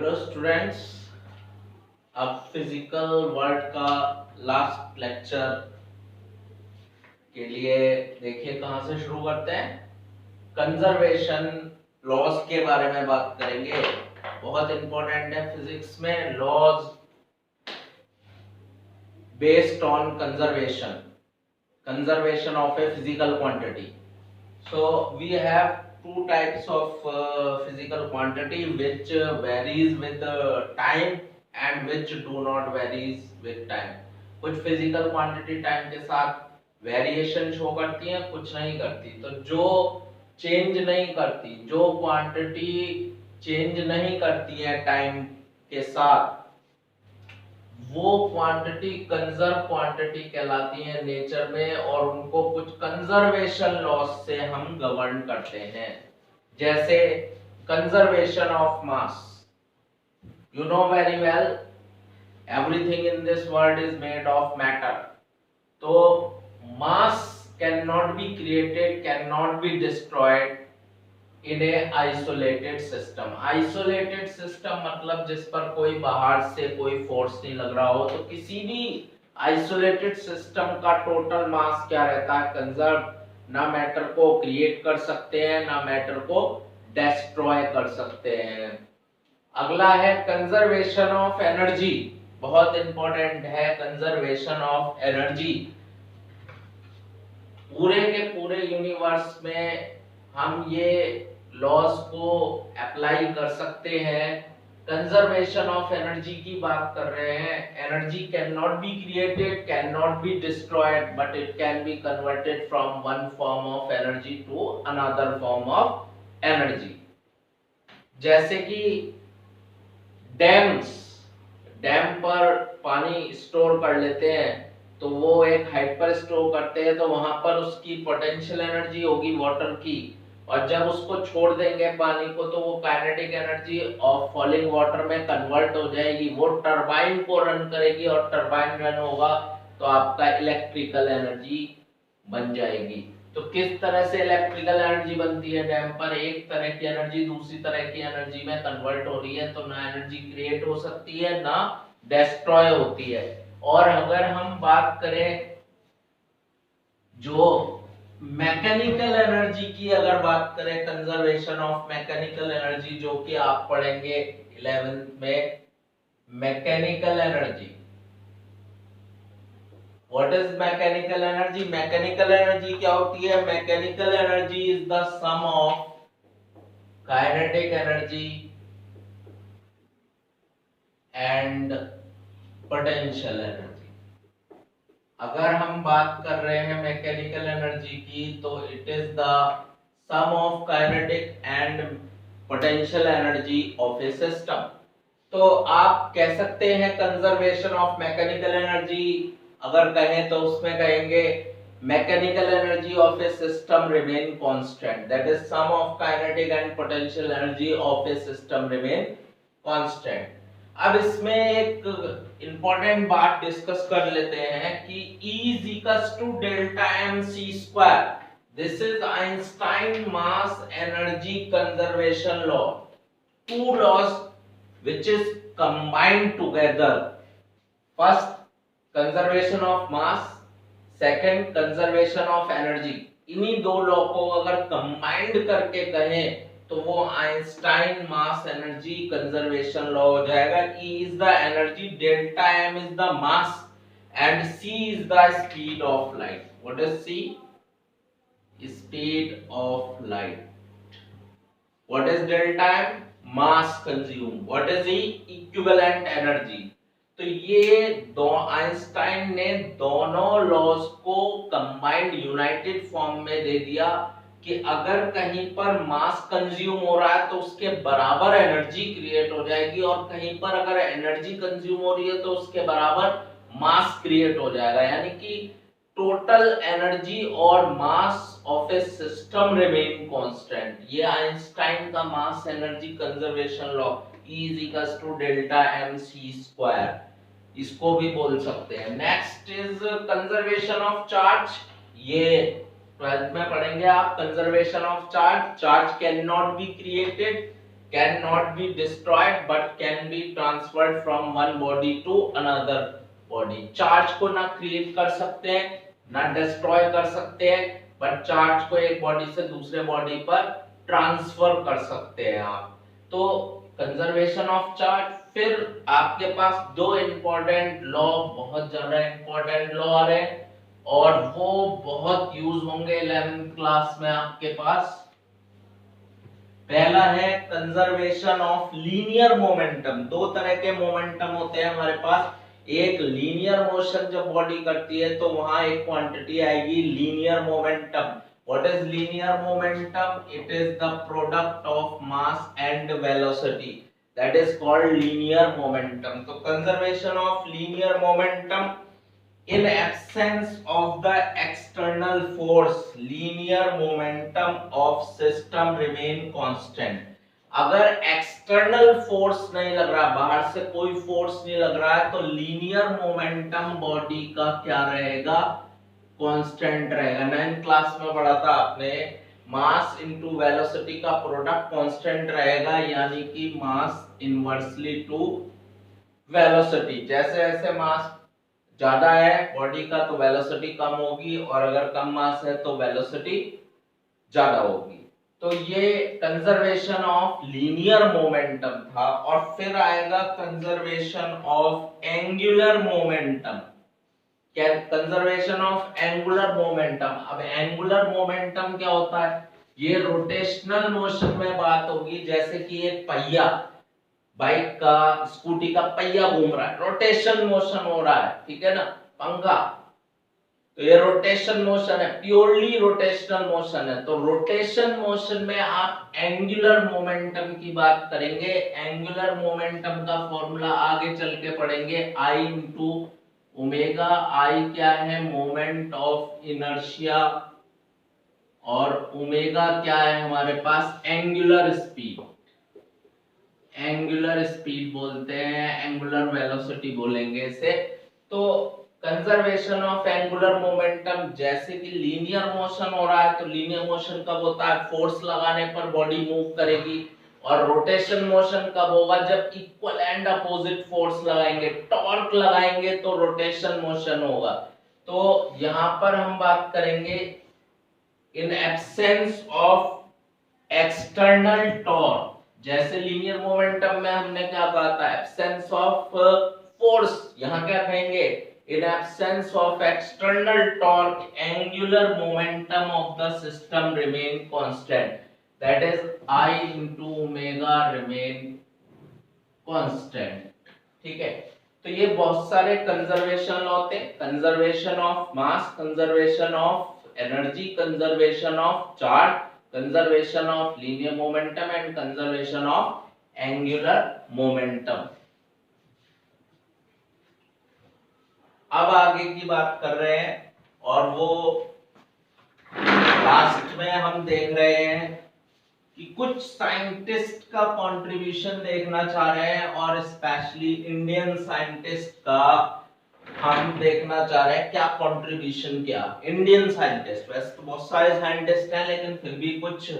Hello students, अब physical world का last lecture के लिए देखिए कहां से शुरू करते हैं। कंजर्वेशन लॉज के बारे में बात करेंगे। बहुत इंपॉर्टेंट है फिजिक्स में laws based on conservation of a physical quantity. So we have two types of physical quantity which varies with time and which do not varies with time. कुछ physical quantity time के साथ variation show करती हैं, कुछ नहीं करती। तो जो चेंज नहीं करती, जो क्वांटिटी चेंज नहीं करती है टाइम के साथ, वो क्वांटिटी कंजर्व क्वांटिटी कहलाती है नेचर में, और उनको कुछ कंजर्वेशन लॉज से हम गवर्न करते हैं। जैसे conservation of mass, you know very well everything in this world is made of matter. तो mass can not be created, can not be destroyed in a isolated system. Isolated system मतलब जिस पर कोई बाहर से कोई फोर्स नहीं लग रहा हो। तो किसी भी आइसोलेटेड सिस्टम का टोटल मास क्या रहता है? कंजर्व। ना मैटर को क्रिएट कर सकते हैं, ना मैटर को डिस्ट्रॉय कर सकते हैं। अगला है कंजर्वेशन ऑफ एनर्जी। बहुत इंपॉर्टेंट है कंजर्वेशन ऑफ एनर्जी। पूरे के पूरे यूनिवर्स में हम ये लॉज को अप्लाई कर सकते हैं। कंजर्वेशन ऑफ एनर्जी की बात कर रहे हैं। Energy can not be created, can not be destroyed, but it can be converted from one form of energy to another form of energy. जैसे कि डैम्स, डैम पर पानी स्टोर कर लेते हैं, तो वो एक हाइट पर स्टोर करते हैं, तो वहां पर उसकी पोटेंशियल एनर्जी होगी वाटर की, और जब उसको छोड़ देंगे पानी को, तो वो kinetic energy of falling water में कन्वर्ट हो जाएगी। वो टरबाइन को रन करेगी, और टरबाइन रन होगा तो आपका इलेक्ट्रिकल एनर्जी बन जाएगी। तो किस तरह से इलेक्ट्रिकल एनर्जी बनती है? डैम पर एक तरह की एनर्जी दूसरी तरह की एनर्जी में कन्वर्ट हो रही है, तो ना एनर्जी क्रिएट हो सकती है, ना डिस्ट्रॉय होती है। और अगर हम बात करें जो मैकेनिकल एनर्जी की, अगर बात करें कंजर्वेशन ऑफ मैकेनिकल एनर्जी, जो कि आप पढ़ेंगे 11th में, mechanical energy. What is mechanical energy? Mechanical energy क्या होती है? Mechanical energy is the sum of kinetic energy and potential energy. अगर हम बात कर रहे हैं मैकेनिकल एनर्जी की, तो it is the sum of kinetic and potential energy of a system. तो आप कह सकते हैं कंजर्वेशन ऑफ मैकेनिकल एनर्जी अगर कहें तो उसमें कहेंगे mechanical energy of a system remain constant, that is sum of kinetic and potential energy of a system remain constant. अब इसमें एक इंपॉर्टेंट बात डिस्कस कर लेते हैं कि E is equals to delta mc square. This is Einstein mass energy conservation law. Two laws which is combined together. First, conservation of mass. Second, conservation of energy. इन्हीं दो लॉ को अगर combined करके कहें तो वो Einstein mass energy conservation law हो जाएगा। E is the energy, delta m is the mass and c is the speed of light. What is c? Speed of light. What is delta m? Mass consumed. What is E? Equivalent energy. तो ये दो Einstein ने दोनों laws को combined United form में दे दिया कि अगर कहीं पर मास कंज्यूम हो रहा है तो उसके बराबर एनर्जी क्रिएट हो जाएगी, और कहीं पर अगर एनर्जी कंज्यूम हो रही है तो उसके बराबर मास क्रिएट हो जाएगा। यानी कि टोटल एनर्जी और mass of a system remain constant. ये आइंस्टाइन का mass energy conservation law, E is equals to delta mc square, इसको भी बोल सकते हैं। Next is conservation of charge. ये 12th में पढ़ेंगे आप। Conservation of charge. Charge can not be created, can not be destroyed but can be transferred from one body to another body. Charge को ना क्रिएट कर सकते हैं ना डिस्ट्रॉय कर सकते हैं, बट चार्ज को एक बॉडी से दूसरे बॉडी पर ट्रांसफर कर सकते हैं आप। तो कंजर्वेशन ऑफ चार्ज। फिर आपके पास दो इंपॉर्टेंट लॉ, बहुत ज्यादा इंपॉर्टेंट लॉ आ रहे हैं और वो बहुत यूज होंगे 11th क्लास में आपके पास। पहला है कंजर्वेशन ऑफ लीनियर मोमेंटम। दो तरह के मोमेंटम होते हैं हमारे पास। एक लीनियर मोशन जब बॉडी करती है तो वहां एक क्वांटिटी आएगी linear momentum. What is linear momentum? It is the product of mass and velocity, that is called linear momentum. तो conservation of linear momentum, in absence of the external force linear momentum of system remain constant। अगर external force नहीं लग रहा, बाहर से कोई force नहीं लग रहा है, तो लीनियर मोमेंटम बॉडी का क्या रहेगा? कांस्टेंट रहेगा। 9th क्लास में पढ़ा था आपने, मास इनटू वेलोसिटी का प्रोडक्ट कांस्टेंट रहेगा, यानी कि मास इनवर्सली टू वेलोसिटी। जैसे जैसे मास ज्यादा है बॉडी का तो वेलोसिटी कम होगी, और अगर कम मास है तो वेलोसिटी ज्यादा होगी। तो ये कंजर्वेशन ऑफ लीनियर मोमेंटम था। और फिर आएगा कंजर्वेशन ऑफ एंगुलर मोमेंटम। क्या? Conservation of angular momentum. अब एंगुलर मोमेंटम क्या होता है? ये रोटेशनल मोशन में बात होगी। जैसे कि एक पहिया, बाइक का, स्कूटी का पहिया घूम रहा है, रोटेशन मोशन हो रहा है, ठीक है ना, पंखा, तो ये रोटेशन मोशन है, प्योरली रोटेशनल मोशन है। तो रोटेशन मोशन में आप एंगुलर मोमेंटम की बात करेंगे। एंगुलर मोमेंटम का फॉर्मूला आगे चल के पढ़ेंगे, आई इंटू ओमेगा। आई क्या है? मोमेंट ऑफ इनर्शिया, और ओमेगा क्या है हमारे पास? Angular speed. एंगुलर स्पीड बोलते हैं, एंगुलर वेलोसिटी बोलेंगे इसे। तो कंजर्वेशन ऑफ एंगुलर मोमेंटम, जैसे कि लीनियर मोशन हो रहा है तो लीनियर मोशन कब होता है? फोर्स लगाने पर बॉडी मूव करेगी। और रोटेशन मोशन कब होगा? जब इक्वल एंड अपोजिट फोर्स लगाएंगे, टॉर्क लगाएंगे तो रोटेशन मोशन होगा। तो यहां पर हम बात करेंगे in absence of external torque. जैसे लीनियर मोमेंटम में हमने क्या कहा था? Absence of force. यहां क्या कहेंगे? In absence of external torque angular momentum of the system remain constant, that is I into omega remain constant. ठीक है, तो ये बहुत सारे कंजर्वेशन होते हैं। Conservation of mass, conservation of energy, conservation of charge, conservation of linear momentum and conservation of angular momentum. अब आगे की बात कर रहे हैं, और वो लास्ट में हम देख रहे हैं कि कुछ साइंटिस्ट का कंट्रीब्यूशन देखना चाह रहे हैं, और स्पेशली इंडियन साइंटिस्ट का हम देखना चाह रहे हैं क्या कंट्रीब्यूशन क्या। इंडियन साइंटिस्ट, वैसे तो बहुत सारे साइंटिस्ट हैं, लेकिन फिर भी कुछ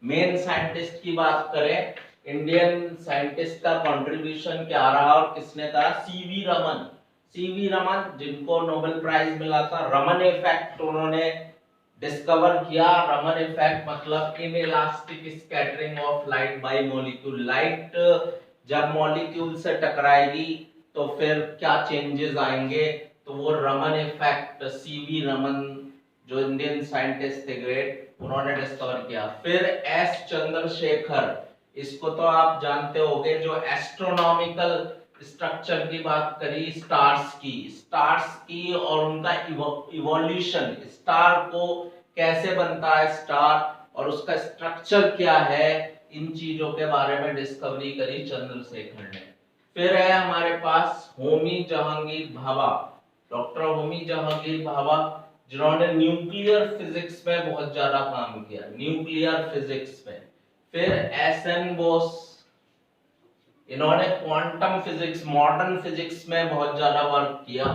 मेन साइंटिस्ट की बात करें, इंडियन साइंटिस्ट का कंट्रीब्यूशन क्या रहा और किसने कहा? सीवी रमन। सीवी रमन, जिनको नोबेल प्राइज मिला था। रमन इफेक्ट उन्होंने डिस्कवर किया। रमन इफेक्ट मतलब inelastic scattering of light by molecule. Light जब मॉलिक्यूल से टकराएगी तो फिर क्या चेंजेस आएंगे, तो वो रमन इफेक्ट सीवी रमन जो इंडियन साइंटिस्ट थे ग्रेट, उन्होंने डिस्कवर किया। फिर एस चंद्रशेखर, इसको तो आप जानते होंगे, जो एस्ट्रोनॉमिकल स्ट्रक्चर की बात करी स्टार्स की और उनका इवोल्यूशन, स्टार को कैसे बनता है स्टार और उसका स्ट्रक्चर क्या है, इन चीजों के बारे में डिस्कवरी करी चंद्रशेखर ने। फिर है हमारे पास होमी जहांगीर भाभा, डॉक्टर होमी जहांगीर भाभा, जिन्होंने न्यूक्लियर फिजिक्स में बहुत ज्यादा काम किया, न्यूक्लियर फिजिक्स में। फिर एस एन बोस, इन्होंने क्वांटम फिजिक्स, मॉडर्न फिजिक्स में बहुत ज्यादा वर्क किया।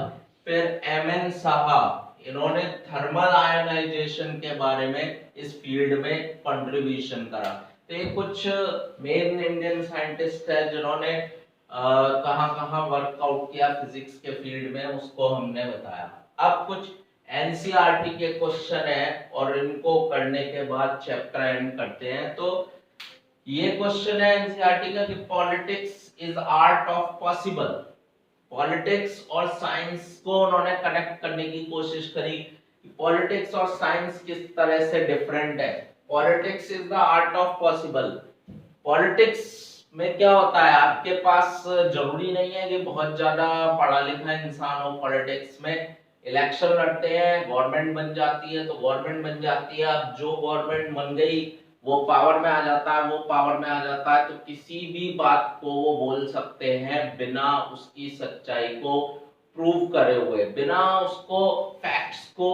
फिर एम एन साहा, इन्होंने थर्मल आयोनाइजेशन के बारे में इस फील्ड में कंट्रीब्यूशन करा। तो ये कुछ मेन इंडियन साइंटिस्ट है जिन्होंने कहाँ कहाँ वर्कआउट किया फिजिक्स के फील्ड में, उसको हमने बताया। अब कुछ एनसीईआरटी के क्वेश्चन है और इनको करने के बाद चैप्टर एंड करते हैं। तो ये क्वेश्चन है एनसीईआरटी का कि politics is art of possible. Politics और साइंस को उन्होंने कनेक्ट करने की कोशिश करी कि पॉलिटिक्स और साइंस किस तरह से डिफरेंट है। Politics is the art of possible. Politics में क्या होता है, आपके पास जरूरी नहीं है कि बहुत ज्यादा पढ़ा लिखा इंसान हो। पॉलिटिक्स में इलेक्शन लड़ते हैं, गवर्नमेंट बन जाती है तो गवर्नमेंट बन जाती है। अब जो गवर्नमेंट बन गई वो पावर में आ जाता है, वो पावर में आ जाता है तो किसी भी बात को वो बोल सकते हैं बिना उसकी सच्चाई को प्रूव करे हुए, बिना उसको फैक्ट्स को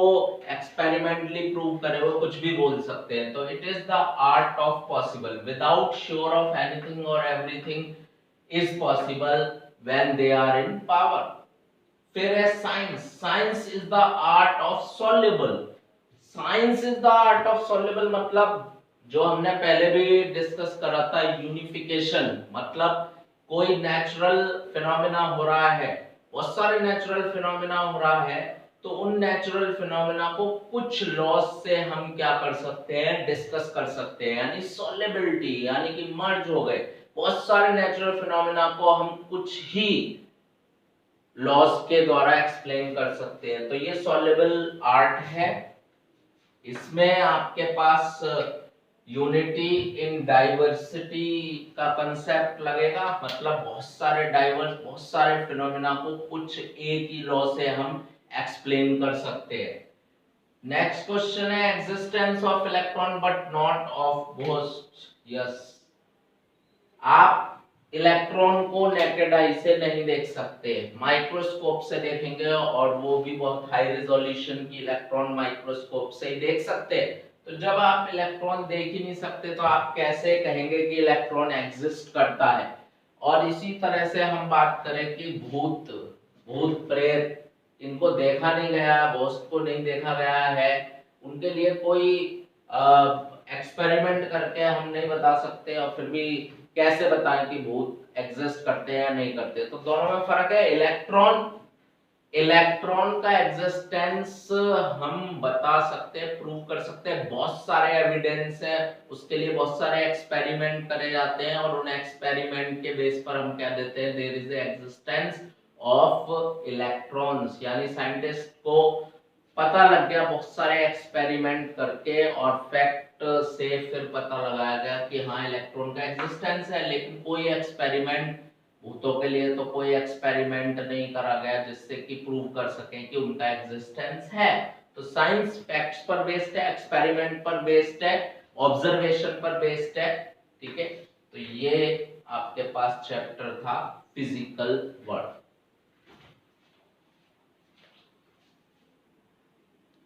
एक्सपेरिमेंटली प्रूव करे हुए कुछ भी बोल सकते हैं। तो it is the art of possible, without sure of anything और everything is possible when they are in power. फिर है science. Science is the art of soluble. Science is the art of soluble मतलब जो हमने पहले भी discuss करा था, यूनिफिकेशन। मतलब कोई नेचुरल फिनोमेना हो रहा है, बहुत सारे नेचुरल फिनोमेना हो रहा है, तो उन नेचुरल फिनोमेना को कुछ लॉज से हम क्या कर सकते हैं, डिस्कस कर सकते हैं, यानी सॉल्युबिलिटी, यानी कि मर्ज हो गए बहुत सारे नेचुरल फिनोमेना को हम कुछ ही लॉज के द्वारा एक्सप्लेन कर सकते हैं। तो ये सॉल्युबल आर्ट है। इसमें आपके पास यूनिटी इन डाइवर्सिटी का कंसेप्ट लगेगा। मतलब बहुत सारे डाइवर्स, बहुत सारे फिनोमेना को कुछ एक ही लॉ से हम एक्सप्लेन कर सकते हैं। नेक्स्ट क्वेश्चन है existence of electron but not of boast. Yes, आप इलेक्ट्रॉन को नेकेड आई से नहीं देख सकते, माइक्रोस्कोप से देखेंगे, और वो भी बहुत हाई रिजोल्यूशन की इलेक्ट्रॉन माइक्रोस्कोप से ही देख सकते हैं। तो जब आप इलेक्ट्रॉन देख ही नहीं सकते तो आप कैसे कहेंगे कि इलेक्ट्रॉन एग्जिस्ट करता है। और इसी तरह से हम बात करें कि भूत, भूत प्रेत, इनको देखा नहीं गया, घोस्ट को नहीं देखा गया है, उनके लिए कोई एक्सपेरिमेंट करके हम नहीं बता सकते, और फिर भी कैसे बताएं कि भूत एग्जिस्ट करते हैं या नहीं करते। तो दोनों में फर्क है। इलेक्ट्रॉन का एग्जिस्टेंस हम बता सकते हैं, प्रूव कर सकते हैं, बहुत सारे एविडेंस है, उसके लिए बहुत सारे एक्सपेरिमेंट करे जाते हैं, और उन एक्सपेरिमेंट के बेस पर हम क्या देते हैं, there is existence of electrons. यानी साइंटिस्ट को पता लग गया बहुत सारे एक्सपेरिमेंट करके, और फैक्ट से फिर पता लगाया गया कि हाँ इलेक्ट्रॉन का एग्जिस्टेंस है। लेकिन कोई एक्सपेरिमेंट, भूतों के लिए तो कोई एक्सपेरिमेंट नहीं करा गया जिससे कि प्रूव कर सके कि उनका एग्जिस्टेंस है। तो साइंस फैक्ट्स पर बेस्ड है, एक्सपेरिमेंट पर बेस्ड है, ऑब्जर्वेशन पर बेस्ड है। ठीक है, तो ये आपके पास चैप्टर था फिजिकल वर्ल्ड।